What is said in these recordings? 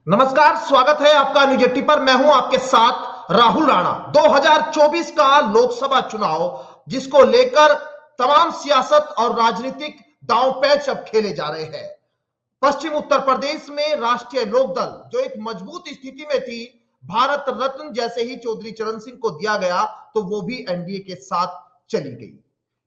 नमस्कार, स्वागत है आपका न्यूज 80 पर। मैं हूं आपके साथ राहुल राणा। 2024 का लोकसभा चुनाव जिसको लेकर तमाम सियासत और राजनीतिक दांव पैंच अब खेले जा रहे हैं। पश्चिम उत्तर प्रदेश में राष्ट्रीय लोकदल जो एक मजबूत स्थिति में थी, भारत रत्न जैसे ही चौधरी चरण सिंह को दिया गया तो वो भी एनडीए के साथ चली गई।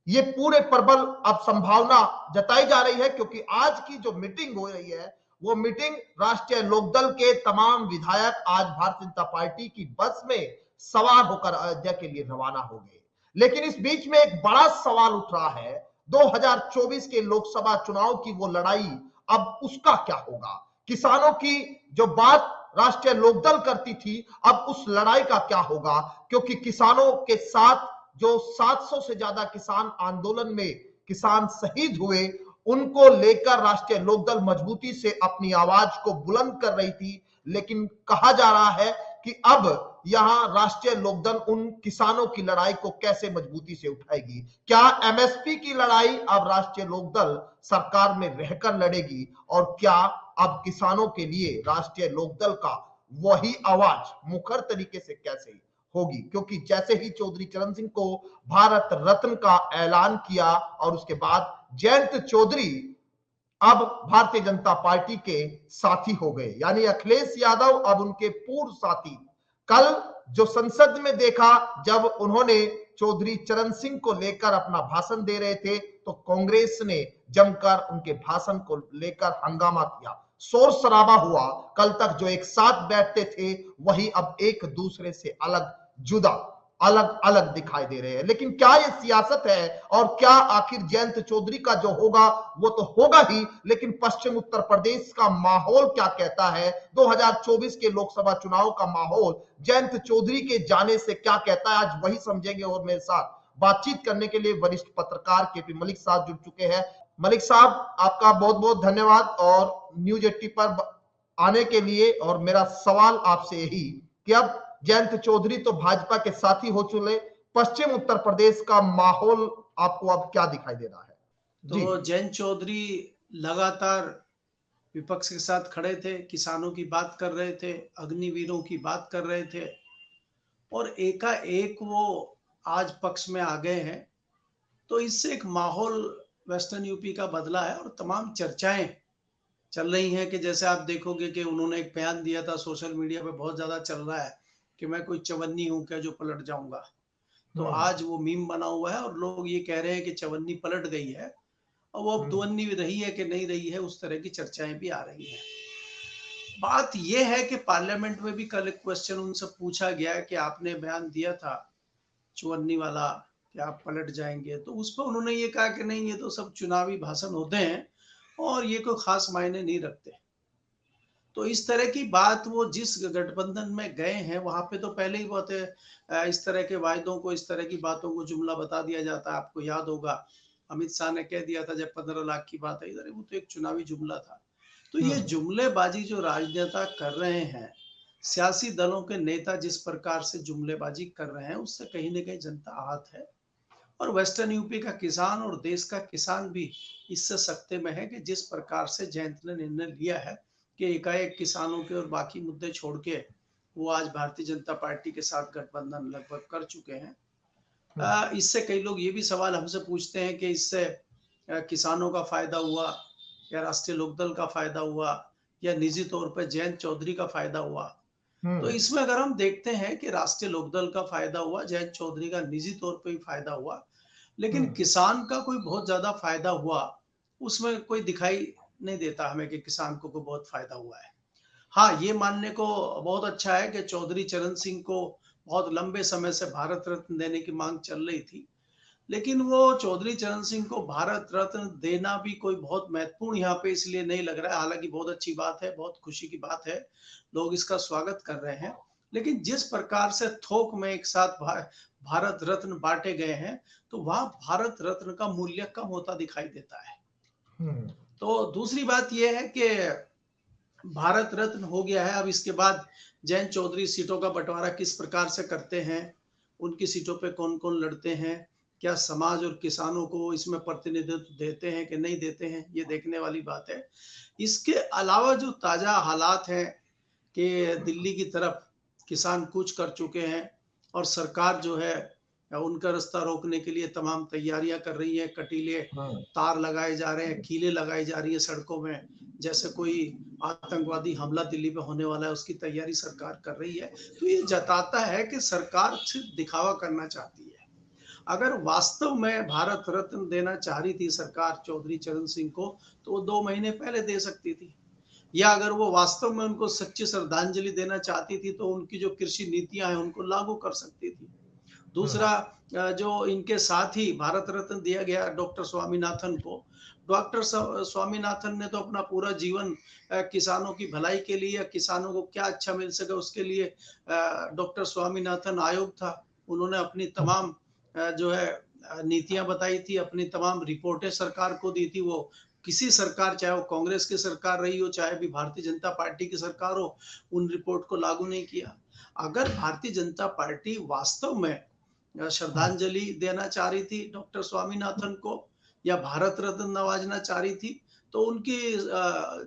ये पूरे प्रबल अब संभावना जताई जा रही है क्योंकि आज की जो मीटिंग हो रही है वो मीटिंग राष्ट्रीय लोकदल के तमाम विधायक आज भारतीय जनता पार्टी की बस में सवार होकर अयोध्या के लिए रवाना हो गए। लेकिन इस बीच में एक बड़ा सवाल उठ रहा है, 2024 के लोकसभा चुनाव की वो लड़ाई, अब उसका क्या होगा। किसानों की जो बात राष्ट्रीय लोकदल करती थी, अब उस लड़ाई का क्या होगा, क्योंकि किसानों के साथ जो 700 से ज्यादा किसान आंदोलन में किसान शहीद हुए, उनको लेकर राष्ट्रीय लोकदल मजबूती से अपनी आवाज को बुलंद कर रही थी। लेकिन कहा जा रहा है कि अब यहां राष्ट्रीय लोकदल उन किसानों की लड़ाई को कैसे मजबूती से उठाएगी। क्या एमएसपी की लड़ाई अब राष्ट्रीय लोकदल सरकार में रहकर लड़ेगी, और क्या अब किसानों के लिए राष्ट्रीय लोकदल का वही आवाज मुखर तरीके से कैसे होगी। क्योंकि जैसे ही चौधरी चरण सिंह को भारत रत्न का ऐलान किया और उसके बाद जयंत चौधरी अब भारतीय जनता पार्टी के साथी हो गए, यानी अखिलेश यादव अब उनके पूर्व साथी। कल जो संसद में देखा, जब उन्होंने चौधरी चरण सिंह को लेकर अपना भाषण दे रहे थे तो कांग्रेस ने जमकर उनके भाषण को लेकर हंगामा किया, शोर शराबा हुआ। कल तक जो एक साथ बैठते थे वही अब एक दूसरे से अलग जुदा अलग अलग दिखाई दे रहे हैं। लेकिन क्या ये सियासत है, और क्या आखिर जयंत चौधरी का जो होगा वो तो होगा ही, लेकिन पश्चिम उत्तर प्रदेश का माहौल क्या कहता है, 2024 के लोकसभा चुनाव का माहौल जयंत चौधरी के जाने से क्या कहता है, आज वही समझेंगे। और मेरे साथ बातचीत करने के लिए वरिष्ठ पत्रकार केपी मलिक साहब जुड़ चुके हैं। मलिक साहब, आपका बहुत बहुत धन्यवाद और न्यूज 80 पर आने के लिए। और मेरा सवाल आपसे यही कि अब जयंत चौधरी तो भाजपा के साथी हो चुके, पश्चिम उत्तर प्रदेश का माहौल आपको अब क्या दिखाई दे रहा है। तो जयंत चौधरी लगातार विपक्ष के साथ खड़े थे, किसानों की बात कर रहे थे, अग्निवीरों की बात कर रहे थे, और एकाएक वो आज पक्ष में आ गए हैं। तो इससे एक माहौल वेस्टर्न यूपी का बदला है और तमाम चर्चाएं चल रही हैं कि जैसे आप देखोगे कि उन्होंने एक बयान दिया था, सोशल मीडिया पे बहुत ज्यादा चल रहा है कि मैं कोई चवन्नी हूं क्या जो पलट जाऊंगा। तो आज वो मीम बना हुआ है और लोग ये कह रहे हैं कि चवन्नी पलट गई है, और वो अब दुवन्नी रही है कि नहीं रही है, उस तरह की चर्चाएं भी आ रही हैं। बात यह है कि पार्लियामेंट में भी कल एक क्वेश्चन उनसे पूछा गया कि आपने बयान दिया था चुवन्नी वाला कि आप पलट जाएंगे, तो उस पर उन्होंने ये कहा कि नहीं, ये तो सब चुनावी भाषण होते हैं और ये कोई खास मायने नहीं रखते। तो इस तरह की बात, वो जिस गठबंधन में गए हैं वहां पे तो पहले ही बहुत इस तरह के वायदों को, इस तरह की बातों को जुमला बता दिया जाता है। आपको याद होगा अमित शाह ने कह दिया था जब 15 लाख की बात आई, वो तो एक चुनावी जुमला था। तो ये जुमलेबाजी जो राजनेता कर रहे हैं, सियासी दलों के नेता जिस प्रकार से जुमलेबाजी कर रहे हैं, उससे कहीं ना कहीं जनता आहत है। और वेस्टर्न यूपी का किसान और देश का किसान भी इससे सकते में है कि जिस प्रकार से जयंत ने निर्णय लिया है कि एकाएक किसानों के और बाकी मुद्दे छोड़ के वो आज भारतीय जनता पार्टी के साथ गठबंधन लगभग कर चुके हैं। इससे कई लोग ये भी सवाल हमसे पूछते हैं कि इससे किसानों का फायदा हुआ या राष्ट्रीय लोकदल का फायदा हुआ या निजी तौर पर जयंत चौधरी का फायदा हुआ। तो इसमें अगर हम देखते हैं कि राष्ट्रीय लोकदल का फायदा हुआ, जयंत चौधरी का निजी तौर पर भी फायदा हुआ, लेकिन किसान का कोई बहुत ज्यादा फायदा हुआ उसमें कोई दिखाई नहीं देता हमें कि किसान को कोई बहुत फायदा हुआ है। हाँ, ये मानने को बहुत अच्छा है कि चौधरी चरण सिंह को बहुत लंबे समय से भारत रत्न देने की मांग चल रही थी, लेकिन वो चौधरी चरण सिंह को भारत रत्न देना भी कोई बहुत महत्वपूर्ण यहाँ पे इसलिए नहीं लग रहा है। हालांकि बहुत अच्छी बात है, बहुत खुशी की बात है, लोग इसका स्वागत कर रहे हैं, लेकिन जिस प्रकार से थोक में एक साथ भारत रत्न बांटे गए हैं, तो वहां भारत रत्न का मूल्य कम होता दिखाई देता है। तो दूसरी बात यह है कि भारत रत्न हो गया है, अब इसके बाद जयंत चौधरी सीटों का बंटवारा किस प्रकार से करते हैं, उनकी सीटों पे कौन कौन लड़ते हैं, क्या समाज और किसानों को इसमें प्रतिनिधित्व देते हैं कि नहीं देते हैं, ये देखने वाली बात है। इसके अलावा जो ताजा हालात हैं कि दिल्ली की तरफ किसान कूच कर चुके हैं और सरकार जो है उनका रास्ता रोकने के लिए तमाम तैयारियां कर रही है। कटीले हम्म, तार लगाए जा रहे हैं, कीलें लगाई जा रही है सड़कों में, जैसे कोई आतंकवादी हमला दिल्ली पे होने वाला है, उसकी तैयारी सरकार कर रही है। तो ये जताता है कि सरकार सिर्फ दिखावा करना चाहती है। अगर वास्तव में भारत रत्न देना चाह रही थी सरकार चौधरी चरण सिंह को, तो वो 2 महीने पहले दे सकती थी। या अगर वो वास्तव में उनको सच्ची श्रद्धांजलि देना चाहती थी, तो उनकी जो कृषि नीतियां हैं उनको लागू कर सकती थी। हम्म, दूसरा, जो इनके साथ ही भारत रत्न दिया गया डॉक्टर स्वामीनाथन को, डॉक्टर स्वामीनाथन ने तो अपना पूरा जीवन किसानों की भलाई के लिए या किसानों को क्या अच्छा मिल सके उसके लिए डॉक्टर स्वामीनाथन आयोग था। उन्होंने अपनी हम्म, तमाम जो है नीतियां बताई थी, अपनी तमाम रिपोर्टें सरकार को दी थी। वो किसी सरकार, चाहे वो कांग्रेस की सरकार रही हो, चाहे भी भारतीय जनता पार्टी की सरकार हो, उन रिपोर्ट को लागू नहीं किया। अगर भारतीय जनता पार्टी वास्तव में हम्म, श्रद्धांजलि देना चाह रही थी डॉक्टर स्वामीनाथन को या भारत रत्न नवाजना चाह रही थी, तो उनकी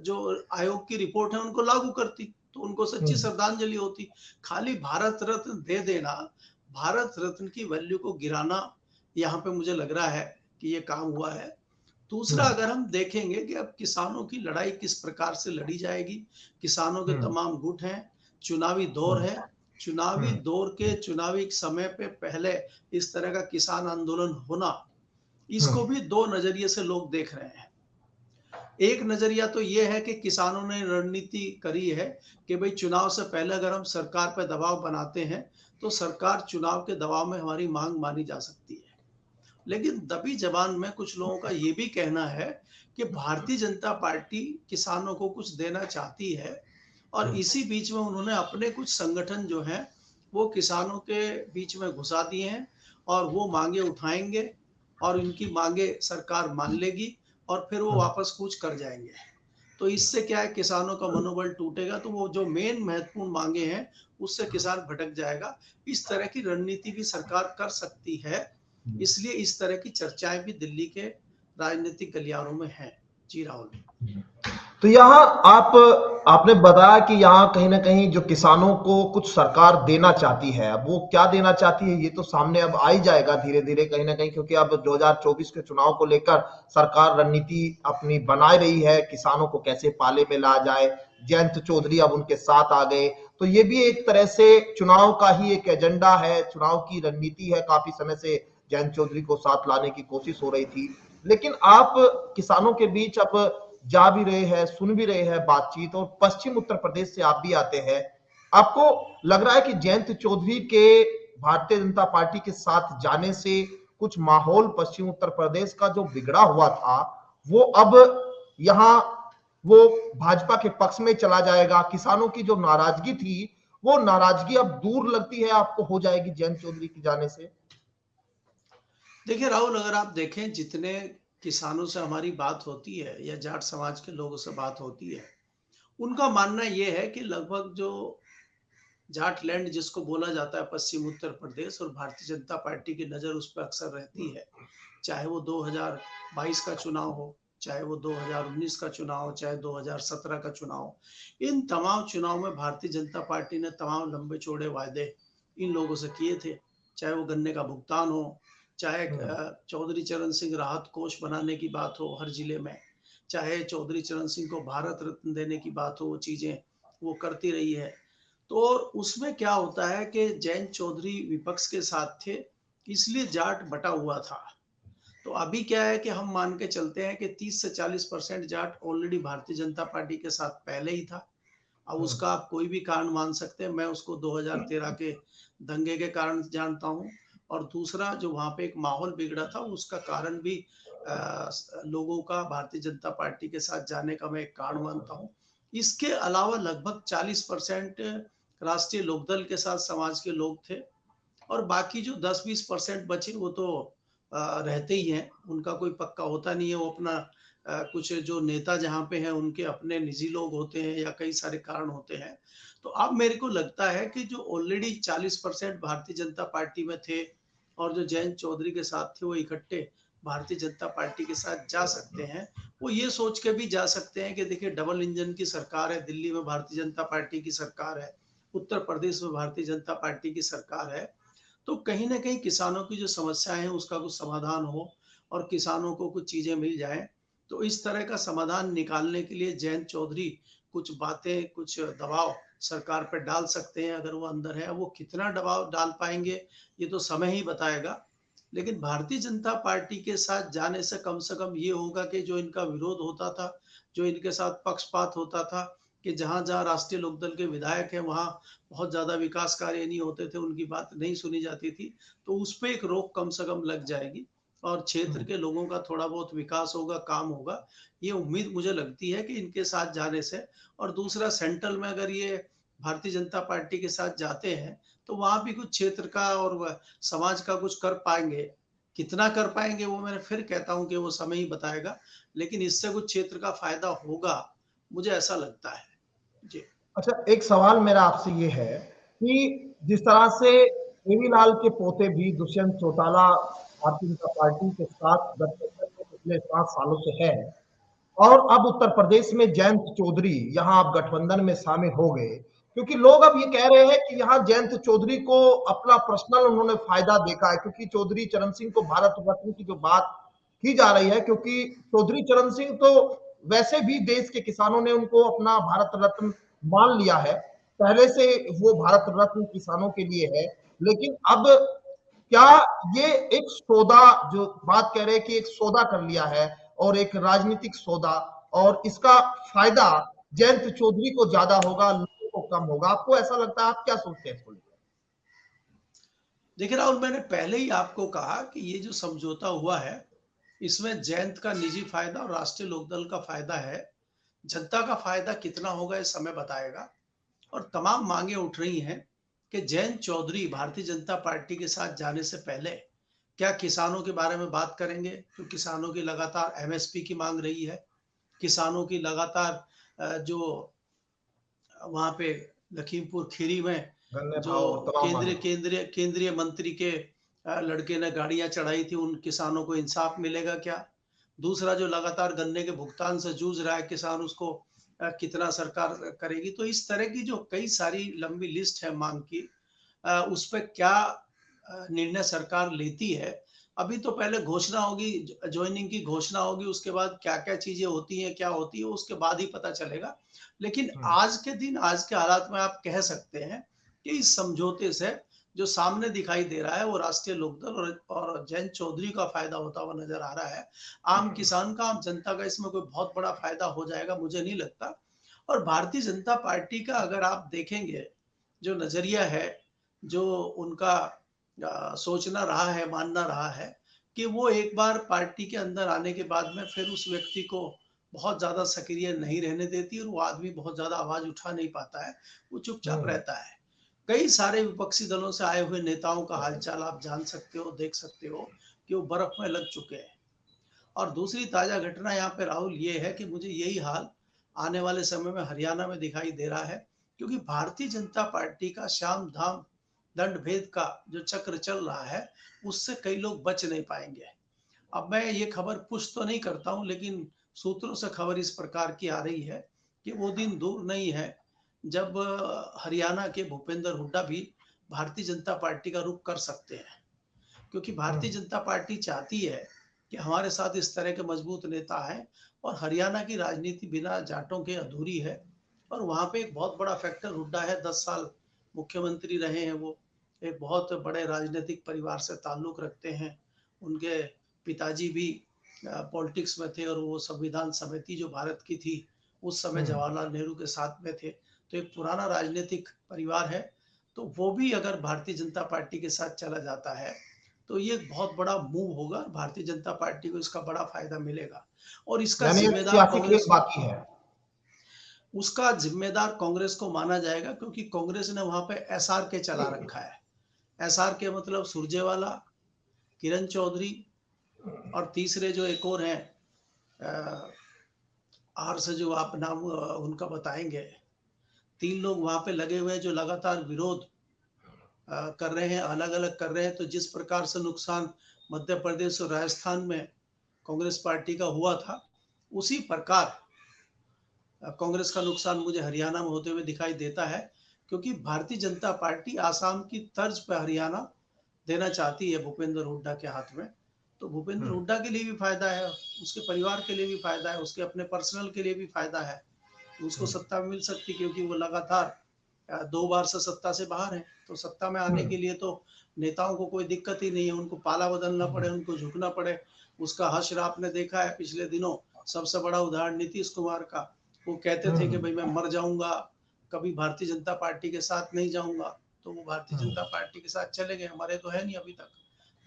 जो आयोग की रिपोर्ट है उनको लागू करती, तो उनको सच्ची हम्म, श्रद्धांजलि होती। खाली भारत रत्न दे देना, भारत रत्न की वैल्यू को गिराना, यहाँ पे मुझे लग रहा है कि ये काम हुआ है। दूसरा, हम्म, अगर हम देखेंगे कि अब किसानों की लड़ाई किस प्रकार से लड़ी जाएगी, किसानों के हम्म, तमाम गुट हैं, चुनावी दौर है, चुनावी हम्म, दौर के चुनावी समय पे पहले इस तरह का किसान आंदोलन होना, इसको हम्म, भी दो नजरिए से लोग देख रहे हैं। एक नजरिया तो ये है कि किसानों ने रणनीति करी है कि भाई चुनाव से पहले अगर हम सरकार पर दबाव बनाते हैं, तो सरकार चुनाव के दबाव में हमारी मांग मानी जा सकती है। लेकिन दबी जबान में कुछ लोगों का ये भी कहना है कि भारतीय जनता पार्टी किसानों को कुछ देना चाहती है, और इसी बीच में उन्होंने अपने कुछ संगठन जो हैं वो किसानों के बीच में घुसा दिए हैं, और वो मांगे उठाएंगे और इनकी मांगे सरकार मान लेगी और फिर वो हम्म, वापस कूच कर जाएंगे। तो इससे क्या है, किसानों का मनोबल टूटेगा, तो वो जो मेन महत्वपूर्ण मांगे हैं उससे किसान भटक जाएगा। इस तरह की रणनीति भी सरकार कर सकती है। इसलिए इस तरह की चर्चाएं भी दिल्ली के राजनीतिक गलियारों में हैं। जी राहुल। तो यहाँ आपने बताया कि यहाँ कहीं ना कहीं जो किसानों को कुछ सरकार देना चाहती है, अब वो क्या देना चाहती है ये तो सामने अब आ ही जाएगा धीरे धीरे कहीं ना कहीं, क्योंकि अब 2024 के चुनाव को लेकर सरकार रणनीति अपनी बना रही है, किसानों को कैसे पाले में ला जाए। जयंत चौधरी अब उनके साथ आ गए, तो ये भी एक तरह से चुनाव का ही एक एजेंडा है, चुनाव की रणनीति है। काफी समय से जयंत चौधरी को साथ लाने की कोशिश हो रही थी, लेकिन आप किसानों के बीच अब जा भी रहे हैं, सुन भी रहे हैं बातचीत, और पश्चिम उत्तर प्रदेश से आप भी आते हैं। आपको लग रहा है कि जयंत चौधरी के भारतीय जनता पार्टी के साथ जाने से कुछ माहौल पश्चिम उत्तर प्रदेश का जो बिगड़ा हुआ था वो अब यहां वो भाजपा के पक्ष में चला जाएगा? किसानों की जो नाराजगी थी वो नाराजगी अब दूर लगती है आपको हो जाएगी जयंत चौधरी के जाने से? देखिए राहुल, अगर आप देखें जितने किसानों से हमारी बात होती है या जाट समाज के लोगों से बात होती है, उनका मानना यह है कि लगभग जो जाट लैंड जिसको बोला जाता है पश्चिम उत्तर प्रदेश, और भारतीय जनता पार्टी की नजर उस पर अक्सर रहती है। चाहे वो 2022 का चुनाव हो, चाहे वो 2019 का चुनाव हो, चाहे 2017 का चुनाव हो, इन तमाम चुनाव में भारतीय जनता पार्टी ने तमाम लंबे चौड़े वायदे इन लोगों से किए थे। चाहे वो गन्ने का भुगतान हो, चाहे चौधरी चरण सिंह राहत कोष बनाने की बात हो हर जिले में, चाहे चौधरी चरण सिंह को भारत रत्न देने की बात हो, वो चीजें वो करती रही है। तो उसमें क्या होता है कि जयंत चौधरी विपक्ष के साथ थे, इसलिए जाट बटा हुआ था। तो अभी क्या है कि हम मान के चलते हैं कि 30 से 40% जाट ऑलरेडी भारतीय जनता पार्टी के साथ पहले ही था। अब उसका आप कोई भी कारण मान सकते हैं, मैं उसको 2013 के दंगे के कारण जानता हूं, और दूसरा जो वहां पे एक माहौल बिगड़ा था उसका कारण भी लोगों का भारतीय जनता पार्टी के साथ जाने का मैं एक कारण मानता हूं। इसके अलावा लगभग 40% राष्ट्रीय लोकदल के साथ समाज के लोग थे, और बाकी जो 10-20% बचे वो तो रहते ही हैं, उनका कोई पक्का होता नहीं है। वो अपना कुछ जो नेता जहाँ पे हैं उनके अपने निजी लोग होते हैं या कई सारे कारण होते हैं। तो अब मेरे को लगता है कि जो ऑलरेडी 40% भारतीय जनता पार्टी में थे और जो जयंत चौधरी के साथ थे वो इकट्ठे भारतीय जनता पार्टी के साथ जा सकते हैं, वो ये सोच के भी जा सकते हैं कि देखिए डबल इंजन की सरकार है, दिल्ली में भारतीय जनता पार्टी की सरकार है, उत्तर प्रदेश में भारतीय जनता पार्टी की सरकार है, तो कहीं ना कहीं किसानों की जो समस्याएं हैं उसका कुछ समाधान हो और किसानों को कुछ चीजें मिल जाएं। तो इस तरह का समाधान निकालने के लिए जयंत चौधरी कुछ बातें, कुछ दबाव सरकार पर डाल सकते हैं अगर वो अंदर है। वो कितना दबाव डाल पाएंगे ये तो समय ही बताएगा। लेकिन भारतीय जनता पार्टी के साथ जाने से कम ये होगा कि जो इनका विरोध होता था, जो इनके साथ पक्षपात होता था, कि जहां जहां राष्ट्रीय लोकदल के विधायक हैं वहां बहुत ज्यादा विकास कार्य नहीं होते थे, उनकी बात नहीं सुनी जाती थी, तो उस पर एक रोक कम से कम लग जाएगी और क्षेत्र के लोगों का थोड़ा बहुत विकास होगा, काम होगा। ये उम्मीद मुझे लगती है कि इनके साथ जाने से। और दूसरा, सेंट्रल में अगर ये भारतीय जनता पार्टी के साथ जाते हैं तो वहां भी कुछ क्षेत्र का और समाज का कुछ कर पाएंगे। कितना कर पाएंगे वो मैं फिर कहता हूं कि वो समय ही बताएगा, लेकिन इससे कुछ क्षेत्र का फायदा होगा, मुझे ऐसा लगता है जी। अच्छा, एक सवाल मेरा आपसे ये है कि जिस तरह से देवीलाल के पोते भी दुष्यंत चौटाला भारतीय जनता पार्टी के साथ गठबंधन में पिछले 7 सालों से है, और अब उत्तर प्रदेश में जयंत चौधरी यहाँ अब गठबंधन में शामिल हो गए, क्योंकि लोग अब ये कह रहे हैं कि यहाँ जयंत चौधरी को अपना पर्सनल उन्होंने फायदा देखा है, क्योंकि चौधरी चरण सिंह को भारत रत्न की जो बात की जा रही है, क्योंकि चौधरी चरण सिंह तो वैसे भी देश के किसानों ने उनको अपना भारत रत्न मान लिया है, पहले से वो भारत रत्न किसानों के लिए है। लेकिन अब क्या ये एक सौदा, जो बात कह रहे हैं कि एक सौदा कर लिया है और एक राजनीतिक सौदा, और इसका फायदा जयंत चौधरी को ज्यादा होगा, लोगों को कम होगा? आपको ऐसा लगता है? आप क्या सोचते हैं इसको लेकर? देखिए राहुल, मैंने पहले ही आपको कहा कि ये जो समझौता हुआ है इसमें जयंत का निजी फायदा और राष्ट्रीय लोकदल का फायदा है। जनता का फायदा कितना होगा ये समय बताएगा। और तमाम मांगे उठ रही हैं कि जयंत चौधरी भारतीय जनता पार्टी के साथ जाने से पहले क्या किसानों के बारे में बात करेंगे, तो किसानों की लगातार एमएसपी की मांग रही है, किसानों की लगातार जो वहां पे लखीमपुर खीरी में गन्ने जो भाव और तमाम केंद्रीय मांगे। केंद्रीय केंद्रीय मंत्री के लड़के ने गाड़ियां चढ़ाई थी, उन किसानों को इंसाफ मिलेगा क्या? दूसरा, जो लगातार गन्ने के भुगतान से जूझ रहा है किसान, उसको कितना सरकार करेगी? तो इस तरह की जो कई सारी लंबी लिस्ट है मांग की, उस पर क्या निर्णय सरकार लेती है। अभी तो पहले घोषणा होगी, ज्वाइनिंग की घोषणा होगी, उसके बाद क्या क्या चीजें होती हैं, क्या होती है, उसके बाद ही पता चलेगा। लेकिन आज के दिन, आज के हालात में आप कह सकते हैं कि इस समझौते से जो सामने दिखाई दे रहा है वो राष्ट्रीय लोकदल और जयंत चौधरी का फायदा होता हुआ नजर आ रहा है। आम किसान का, आम जनता का इसमें कोई बहुत बड़ा फायदा हो जाएगा मुझे नहीं लगता। और भारतीय जनता पार्टी का अगर आप देखेंगे, जो नजरिया है, जो उनका सोचना रहा है, मानना रहा है, कि वो एक बार पार्टी के अंदर आने के बाद में फिर उस व्यक्ति को बहुत ज्यादा सक्रिय नहीं रहने देती, और वो आदमी बहुत ज्यादा आवाज उठा नहीं पाता है, वो चुपचाप रहता है। कई सारे विपक्षी दलों से आए हुए नेताओं का हालचाल आप जान सकते हो, देख सकते हो कि वो बर्फ में लग चुके हैं। और दूसरी ताजा घटना यहाँ पे राहुल ये है कि मुझे यही हाल आने वाले समय में हरियाणा में दिखाई दे रहा है, क्योंकि भारतीय जनता पार्टी का शाम धाम दंड भेद का जो चक्र चल रहा है उससे कई लोग बच नहीं पाएंगे। अब मैं ये खबर पुष्ट तो नहीं करता हूं, लेकिन सूत्रों से खबर इस प्रकार की आ रही है कि वो दिन दूर नहीं है जब हरियाणा के भूपेंद्र हुड्डा भी भारतीय जनता पार्टी का रुख कर सकते हैं। क्योंकि भारतीय जनता पार्टी चाहती है कि हमारे साथ इस तरह के मजबूत नेता हैं, और हरियाणा की राजनीति बिना जाटों के अधूरी है। और वहां पे एक बहुत बड़ा फैक्टर हुड्डा है, 10 साल मुख्यमंत्री रहे हैं वो, एक बहुत बड़े राजनीतिक परिवार से ताल्लुक रखते हैं। उनके पिताजी भी पॉलिटिक्स में थे, और वो संविधान समिति जो भारत की थी उस समय जवाहरलाल नेहरू के साथ में थे, तो एक पुराना राजनीतिक परिवार है। तो वो भी अगर भारतीय जनता पार्टी के साथ चला जाता है तो ये एक बहुत बड़ा मूव होगा, भारतीय जनता पार्टी को इसका बड़ा फायदा मिलेगा। और इसका यानी एक जिम्मेदार सियासी खेल कांग्रेस, बाकी है। उसका जिम्मेदार कांग्रेस को माना जाएगा, क्योंकि कांग्रेस ने वहां पे एसआर के चला रखा है। एसआर के मतलब सुरजेवाला, किरण चौधरी, और तीसरे जो एक और हैं, आर से जो आप नाम उनका बताएंगे, 3 लोग वहां पे लगे हुए हैं जो लगातार विरोध कर रहे हैं, अलग अलग कर रहे हैं। तो जिस प्रकार से नुकसान मध्य प्रदेश और राजस्थान में कांग्रेस पार्टी का हुआ था, उसी प्रकार कांग्रेस का नुकसान मुझे हरियाणा में होते हुए दिखाई देता है, क्योंकि भारतीय जनता पार्टी आसाम की तर्ज पर हरियाणा देना चाहती है भूपेंद्र हुड्डा के हाथ में। तो भूपेंद्र हुड्डा के लिए भी फायदा है, उसके परिवार के लिए भी फायदा है, उसके अपने पर्सनल के लिए भी फायदा है, उसको सत्ता मिल सकती, क्योंकि वो लगातार 2 बार से सत्ता से बाहर है। तो सत्ता में आने के लिए तो नेताओं को कोई दिक्कत ही नहीं है, उनको पाला बदलना पड़े, उनको झुकना पड़े। उसका हश्र आपने देखा है पिछले दिनों, सबसे बड़ा उदाहरण नीतीश कुमार का। वो कहते थे कि भाई मैं मर जाऊंगा, कभी भारतीय जनता पार्टी के साथ नहीं जाऊंगा, तो वो भारतीय जनता पार्टी के साथ चले गए, हमारे तो है नहीं अभी तक।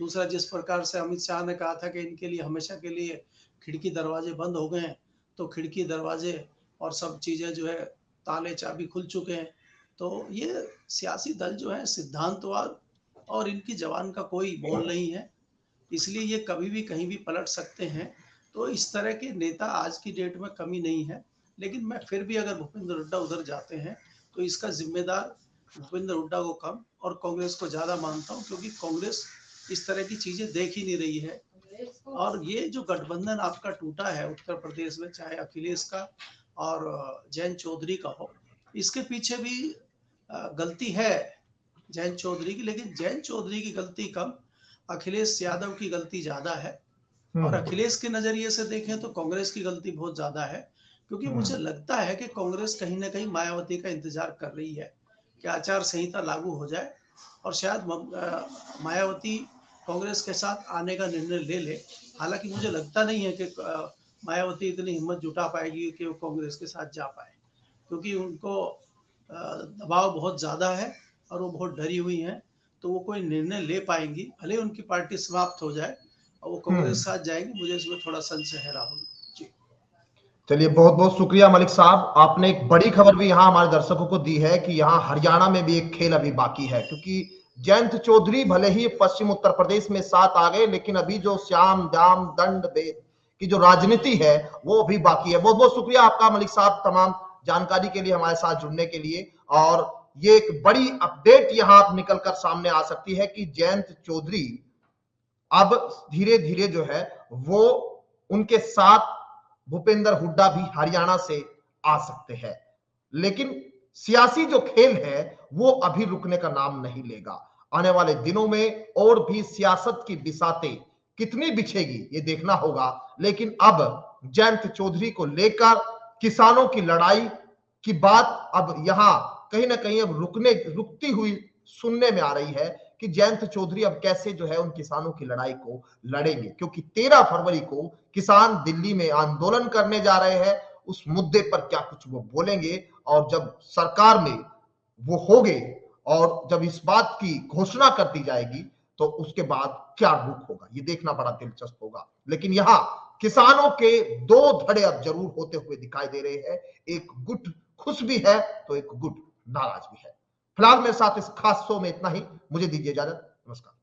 दूसरा, जिस प्रकार से अमित शाह ने कहा था कि इनके लिए हमेशा के लिए खिड़की दरवाजे बंद हो गए हैं, तो खिड़की दरवाजे और सब चीजें जो है ताले चाबी खुल चुके हैं। तो ये सियासी दल जो है सिद्धांतवाद और इनकी जवान का कोई मोल नहीं है, इसलिए ये कभी भी कहीं भी पलट सकते हैं। तो इस तरह के नेता आज की डेट में कमी नहीं है, लेकिन मैं फिर भी अगर भूपेंद्र हुड्डा उधर जाते हैं तो इसका जिम्मेदार भूपेंद्र हुड्डा को कम और कांग्रेस को ज्यादा मानता हूं, क्योंकि कांग्रेस इस तरह की चीजें देख ही नहीं रही है। और ये जो गठबंधन आपका टूटा है उत्तर प्रदेश में, चाहे अखिलेश का और जयंत चौधरी का हो, इसके पीछे भी गलती है जयंत चौधरी की, लेकिन जयंत चौधरी की गलती कम, अखिलेश यादव की गलती ज्यादा है। और अखिलेश के नजरिए से देखें तो कांग्रेस की गलती बहुत ज्यादा है, क्योंकि मुझे लगता है कि कांग्रेस कहीं ना कहीं मायावती का इंतजार कर रही है कि आचार संहिता लागू हो जाए और शायद मायावती कांग्रेस के साथ आने का निर्णय ले ले। हालांकि मुझे लगता नहीं है कि मायावती इतनी हिम्मत जुटा पाएगी कि वो कांग्रेस के साथ जा पाए, क्योंकि उनको दबाव बहुत ज्यादा है और वो बहुत डरी हुई हैं। तो वो कोई निर्णय ले पाएंगी, भले उनकी पार्टी समाप्त हो जाए और वो कांग्रेस के साथ जाएंगी, मुझे इसमें थोड़ा संशय है राहुल जी। चलिए, बहुत बहुत शुक्रिया मलिक साहब, आपने एक बड़ी खबर भी यहाँ हमारे दर्शकों को दी है कि यहाँ हरियाणा में भी एक खेल अभी बाकी है, क्योंकि जयंत चौधरी भले ही पश्चिम उत्तर प्रदेश में साथ आ गए, लेकिन अभी जो श्याम दाम दंड भेद की जो राजनीति है वो भी बाकी है। बहुत बहुत शुक्रिया आपका मलिक साहब, तमाम जानकारी के लिए, हमारे साथ जुड़ने के लिए। और ये एक बड़ी अपडेट यहाँ निकल कर सामने आ सकती है कि जयंत चौधरी अब धीरे धीरे जो है वो उनके साथ भूपेंद्र हुड्डा भी हरियाणा से आ सकते हैं। लेकिन सियासी जो खेल है वो अभी रुकने का नाम नहीं लेगा। आने वाले दिनों में और भी सियासत की बिसातें कितनी बिछेगी ये देखना होगा। लेकिन अब जयंत चौधरी को लेकर किसानों की लड़ाई की बात अब यहां कहीं ना कहीं अब रुकती हुई सुनने में आ रही है कि जयंत चौधरी अब कैसे जो है उन किसानों की लड़ाई को लड़ेंगे, क्योंकि 13 फरवरी को किसान दिल्ली में आंदोलन करने जा रहे हैं। उस मुद्दे पर क्या कुछ वो बोलेंगे, और जब सरकार में वो होंगे और जब इस बात की घोषणा कर दी जाएगी तो उसके बाद क्या रुख होगा ये देखना बड़ा दिलचस्प होगा। लेकिन यहाँ किसानों के दो धड़े अब जरूर होते हुए दिखाई दे रहे हैं, एक गुट खुश भी है तो एक गुट नाराज भी है। फिलहाल मेरे साथ इस खास शो में इतना ही, मुझे दीजिए इजाजत, नमस्कार।